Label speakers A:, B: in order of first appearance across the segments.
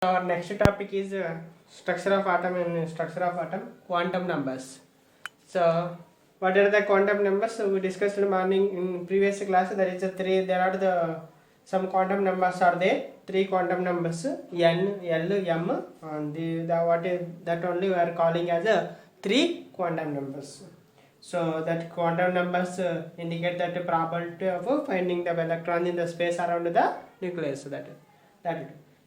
A: Our next topic is structure of atom and structure of atom, quantum numbers. So, what are the quantum numbers? So we discussed in the morning in previous class. There is a three. There are the some quantum numbers are there. Three quantum numbers: n, l, m. And the what is that only we are calling as a three quantum numbers. So that quantum numbers indicate that the probability of finding the electron in the space around the nucleus. So that.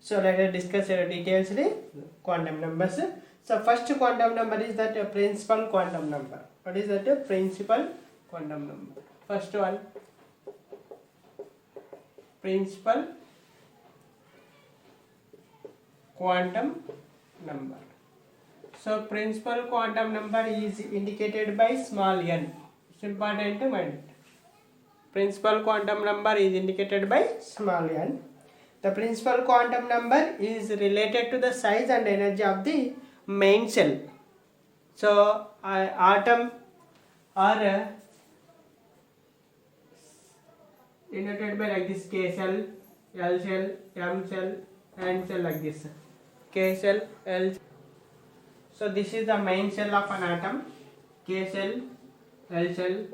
A: So let us discuss details the quantum numbers. So first quantum number is that principal quantum number. What is that principal quantum number? First one, principal quantum number. So principal quantum number is indicated by small n. It's important to mind. Principal quantum number is indicated by small n. The principal quantum number is related to the size and energy of the main shell. So atom are denoted by like this: K shell, L shell, M shell, N shell, like this. K shell, L. So this is the main shell of an atom: K shell, L shell,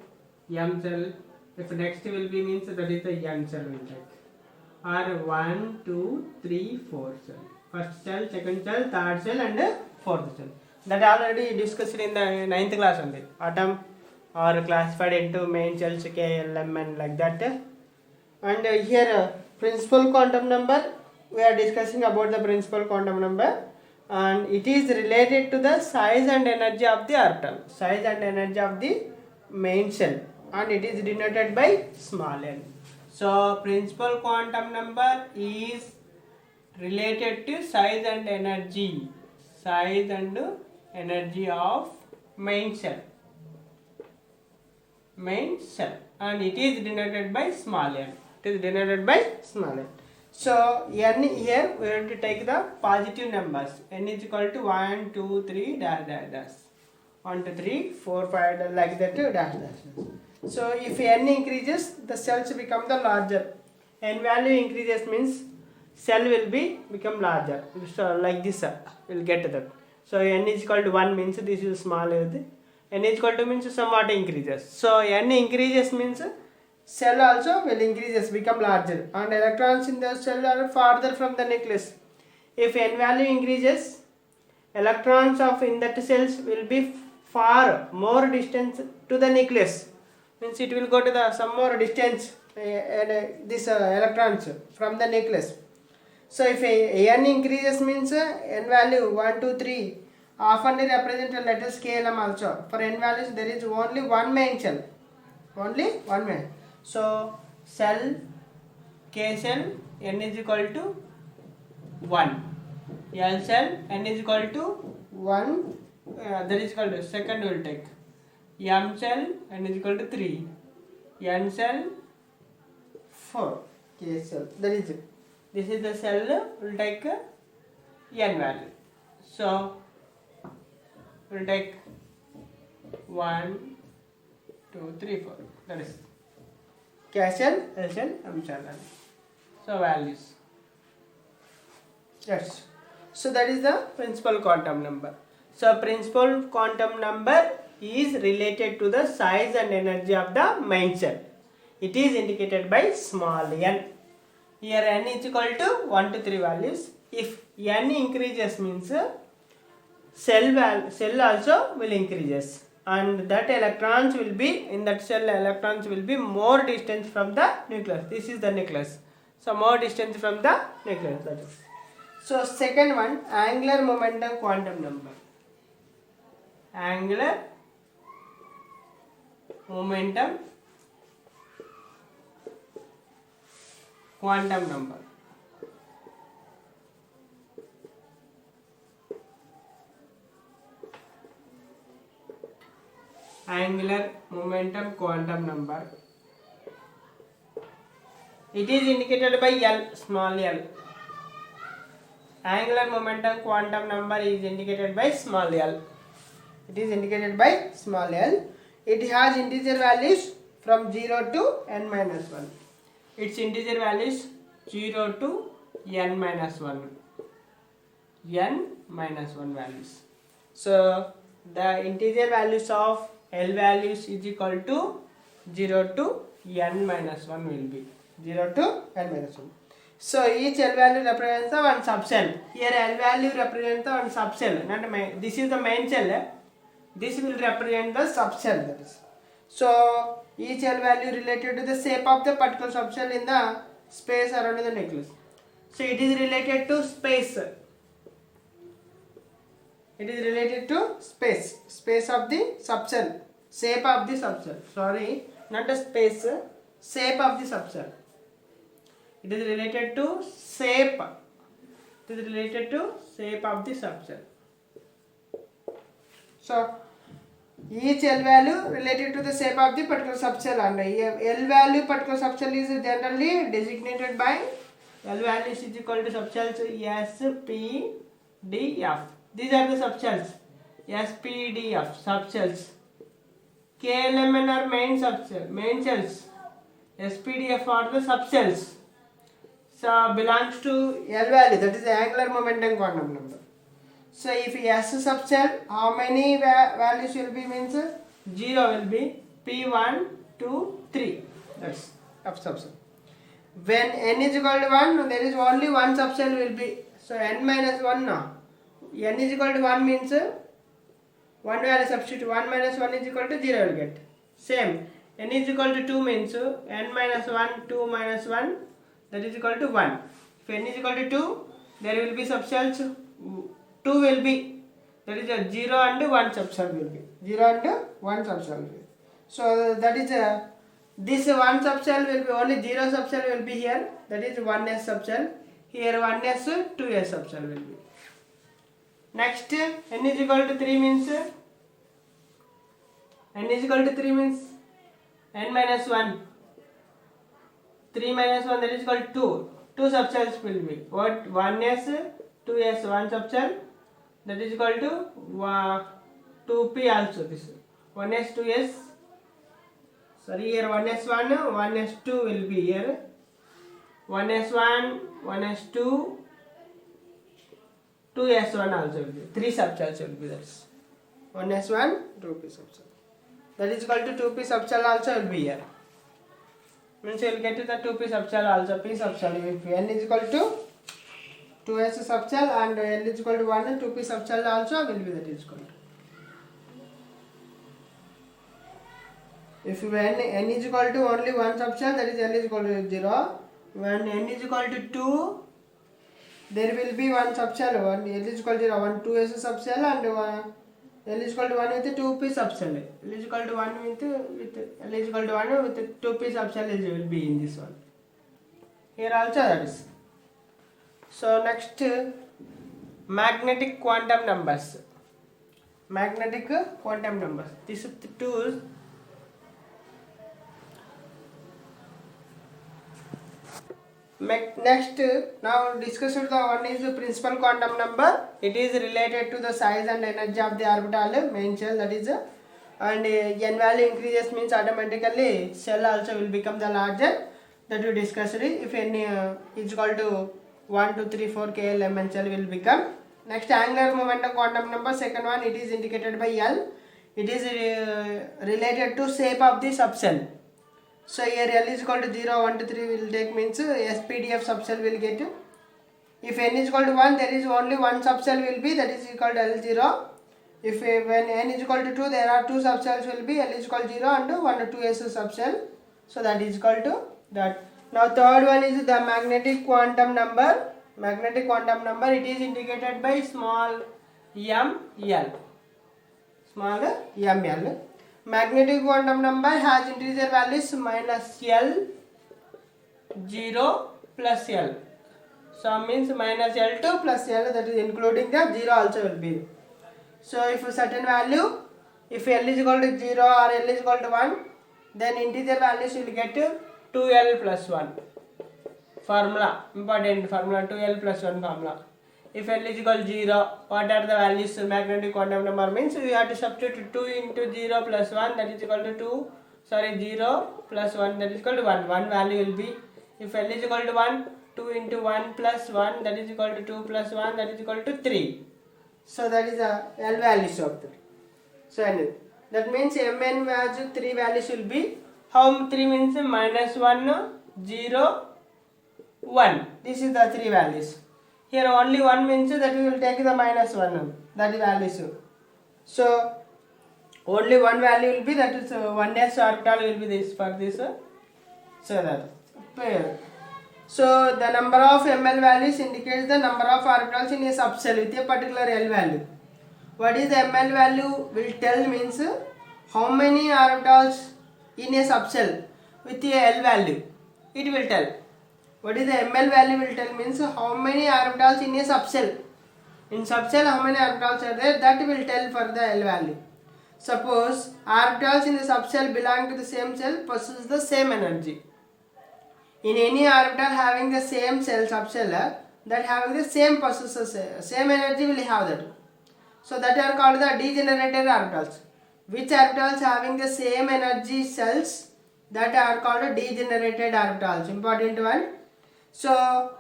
A: M shell. If next will be means that is the N shell will take. Are 1, 2, 3, 4 cell. First cell, second cell, third cell, and fourth cell. That already discussed in the 9th class only. Atom are classified into main shells, K, L, M, and like that. And here principal quantum number, we are discussing about the principal quantum number, and it is related to the size and energy of the orbital, size and energy of the main shell, and it is denoted by small n. So principal quantum number is related to size and energy of main shell, and it is denoted by small n. So n here we have to take the positive numbers. N is equal to 1, 2, 3 dash dash dash. 1, 2, 3, 4, 5 like that dash dash dash. So if n increases, the cells become the larger. N value increases means cell will become larger. So like this we'll get that. So n is equal to 1 means this is small. N is equal to means somewhat increases. So n increases means cell also will increases, become larger, and electrons in the cell are farther from the nucleus. If n value increases, electrons of in that cells will be far more distance to the nucleus. Means it will go to the some more distance this electrons from the nucleus. So if n increases means n value 1, 2, 3 often represent a letter scale also. For n values there is only one main shell, So cell, K cell, n is equal to 1, L cell, n is equal to 1, that is equal to second will take. M cell, n is equal to 3, N cell 4, K cell. That is it. This is the cell will take n value. So will take 1, 2, 3, 4. That is K cell, L cell, M cell. So values. Yes. So that is the principal quantum number. So principal quantum number is related to the size and energy of the main shell. It is indicated by small n. Here n is equal to 1 to 3 values. If n increases means cell also will increases, and that electrons will be in that cell, electrons will be more distance from the nucleus. This is the nucleus. So more distance from the nucleus. That is. So second one, angular momentum quantum number. Angular momentum quantum number. Angular momentum quantum number. It is indicated by L, small l. Angular momentum quantum number is indicated by small l. It is indicated by small l. It has integer values from 0 to n minus 1. Its integer values 0 to n minus 1. n minus 1 values. So the integer values of L values is equal to 0 to n minus 1 will be 0 to n minus 1. So each L value represents the one subcell. Here L value represents the one subcell. Not main. This is the main cell. This will represent the subcell. That is. So each L value related to the shape of the particular subcell in the space around the nucleus. So it is related to space. It is related to space of the subcell, shape of the subcell. Sorry, not the space, shape of the subcell. It is related to shape. It is related to shape of the subcell. So each L value related to the shape of the particular subcell, and L value particular subcell is generally designated by L value is equal to subcells S, P, D, F. These are the subcells S, P, D, F subcells. K, L, M, N are main cells. S, P, D, F are the subcells. So belongs to L value, that is the angular momentum quantum number. So if S subcell, how many values will be means 0 will be P1, 2, 3. That's F subcell. When n is equal to 1, there is only one subcell will be. So n minus 1 now. N is equal to 1 means 1 value substitute. 1 minus 1 is equal to 0 will get. Same. N is equal to 2 means n minus 1, 2 minus 1, that is equal to 1. If n is equal to 2, there will be subcells 2 will be. That is a 0 and 1 subcell will be. 0 and 1 subcell will be. So that is this 1 subcell will be only 0 subcell will be here. That is 1s subcell. Here 1s, 2s subcell will be. Next, n is equal to 3 means n minus 1. 3 minus 1, that is equal to 2. 2 subcells will be. What? 1s, 2s, 1 subcell. That is equal to 2p also. This 1s, 2s. Sorry, here 1s1, 1s2 will be here. 1s1, 1s2, 2s1 also will be. 3 subcells will be. That's 1s1, 2p subcell. That is equal to 2p subcell also will be here. Means you will get to the 2p subcell also, p subcell. If n is equal to 2s subcell and n is equal to 1, 2p subcell also will be that is equal to. If when n is equal to only 1 subcell, that is n is equal to 0. When n is equal to 2, there will be 1 subcell. N is equal to 0, 1 2s subcell and L is equal to 1 with 2p subcell. L is equal to 1 with L is equal to 1 with 2p subcell will be in this one. Here also that is. So next, magnetic quantum numbers. Magnetic quantum numbers. These are the tools. Next, now discuss the one is the principal quantum number. It is related to the size and energy of the orbital main shell, that is and n value increases means automatically shell also will become the larger, that we discussed. If n is equal to 1, 2, 3, 4 KL mn shell will become. Next, angular momentum quantum number, second one, it is indicated by L. It is related to shape of the subcell. So here L is equal to 0, 1 to 3 will take means SPDF subcell will get. If n is equal to 1, there is only one subcell will be, that is equal to L0. If when n is equal to 2, there are 2 subcells will be, L is equal to 0 and 1 to 2s subcell. So that is equal to that. Now third one is the magnetic quantum number. Magnetic quantum number, it is indicated by small ml. Small ml. Magnetic quantum number has integer values minus L, 0 plus L. So means minus L2 plus L, that is including the 0 also will be. So if a certain value, if L is equal to 0 or L is equal to 1, then integer values will get 2L plus 1. Formula, important formula, 2L plus 1 formula. If L is equal to 0, what are the values? Magnetic quantum number means you have to substitute 2 into 0 plus 1, that is equal to 2. Sorry, 0 plus 1, that is equal to 1. 1 value will be. If L is equal to 1, 2 into 1 plus 1, that is equal to 2 plus 1, that is equal to 3. So that is the L values of that. So that means Mn value 3 values will be, how 3 means minus 1, 0, 1. This is the 3 values. Here only 1 means that we will take the minus 1, that is values. So only one value will be, that is 1s orbital will be this for this. So that pair. So the number of ml values indicates the number of orbitals in a subcell with a particular L value. What is the ml value will tell means how many orbitals in a subcell with a L value. It will tell. What is the ml value will tell means how many orbitals in a subcell. In subcell how many orbitals are there, that will tell for the L value. Suppose orbitals in the subcell belong to the same cell possess the same energy. In any orbital having the same cell subcell that having the same possesses same energy will have that. So that are called the degenerated orbitals. Which orbitals having the same energy cells, that are called degenerated orbitals. Important one. So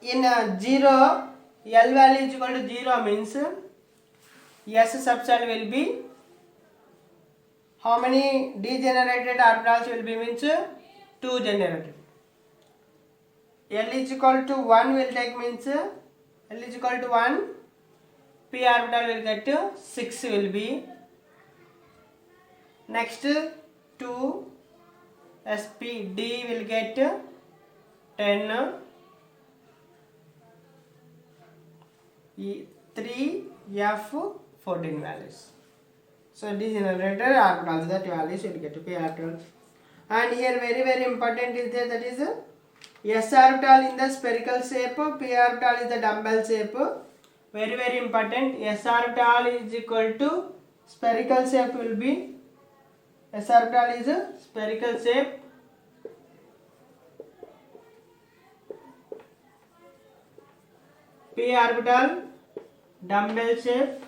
A: in 0, L value is equal to 0 means S subcell will be, how many degenerated orbitals will be means 2 generated. L is equal to 1 will take means L is equal to 1, p orbital will get 6 will be. Next 2 sp d will get 10, 3 f 14 values. So degenerated orbitals, that values will get to p orbitals. And here very important is there, that is s orbital in the spherical shape, p orbital is the dumbbell shape. Very important. S orbital is equal to spherical shape will be, s orbital is a spherical shape. P orbital dumbbell shape.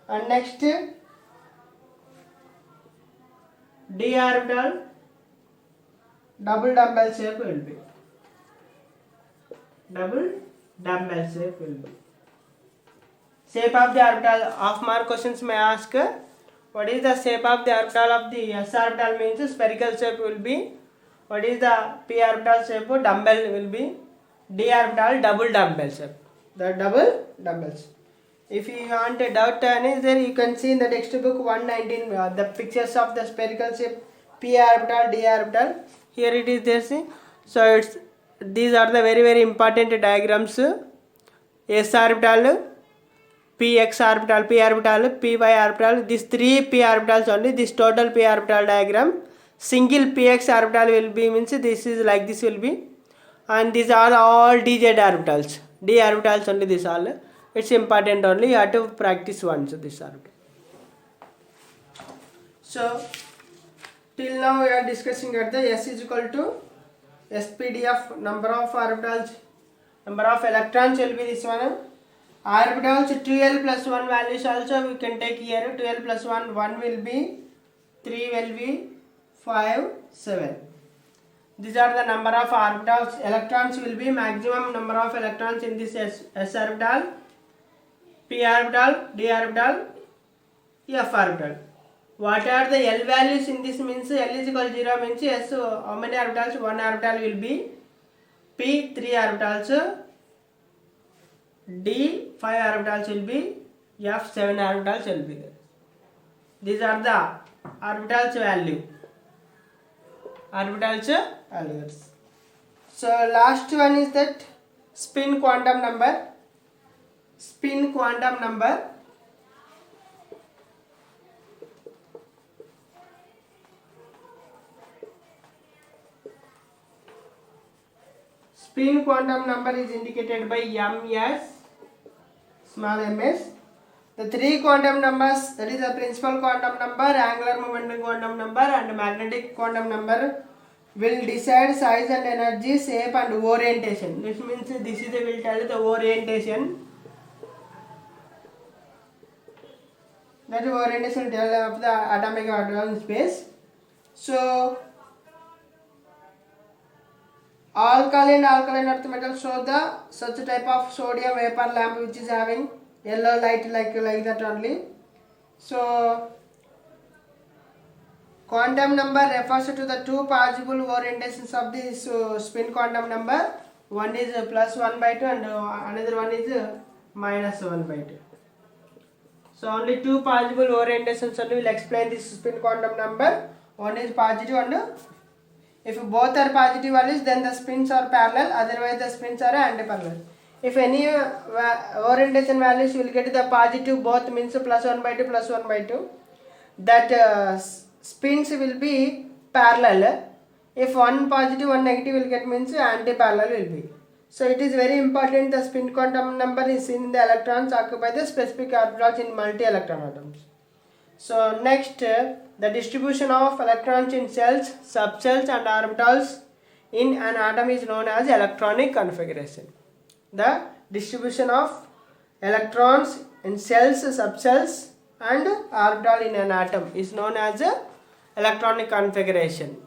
A: And next d orbital double dumbbell shape will be. Shape of the orbital, half mark questions may ask, what is the shape of the orbital of the s orbital means spherical shape will be. What is the p orbital shape? Dumbbell will be. D orbital double dumbbell shape. The double dumbbells. If you want a doubt there, you can see in the textbook 119 the pictures of the spherical shape p orbital, d orbital. Here it is there, see. So these are the very important diagrams. S orbital, px orbital, p orbital, py orbital. These 3 p orbitals only. This total p orbital diagram. Single px orbital will be means this is like this will be, and these are all dz orbitals. D orbitals only this all. It's important only. You have to practice once this orbital. So till now we are discussing at the S is equal to SPD of number of orbitals, number of electrons will be this one. Orbitals 2l plus 1 values also we can take here. 2l plus 1 will be, 3 will be, 5, 7. These are the number of orbitals. Electrons will be maximum number of electrons in this s orbital, p orbital, d orbital, f orbital. What are the L values in this means L is equal to 0 means S, how many orbitals? 1 orbital will be, P 3 orbitals, D 5 orbitals will be, F 7 orbitals will be there. These are the orbitals value. Values. So last one is that spin quantum number. Spin quantum number. Spin quantum number is indicated by ms, small ms. The 3 quantum numbers, that is the principal quantum number, angular momentum quantum number and magnetic quantum number, will decide size and energy, shape and orientation. This means this is will tell the orientation. That orientation will tell of the atomic orbital in space. So alkaline earth metal show the such type of sodium vapor lamp which is having yellow light like that only. So quantum number refers to the two possible orientations of this spin quantum number. One is +1/2 and another one is -1/2. So only two possible orientations only will explain this spin quantum number. One is positive and if both are positive values then the spins are parallel, otherwise the spins are antiparallel. If any orientation values you will get the positive both means +1/2 +1/2, that spins will be parallel. If one positive one negative will get means anti-parallel will be. So it is very important the spin quantum number is seen in the electrons occupy the specific orbitals in multi-electron atoms. So next the distribution of electrons in cells, subcells and orbitals in an atom is known as electronic configuration. The distribution of electrons in cells, subcells and orbital in an atom is known as electronic configuration.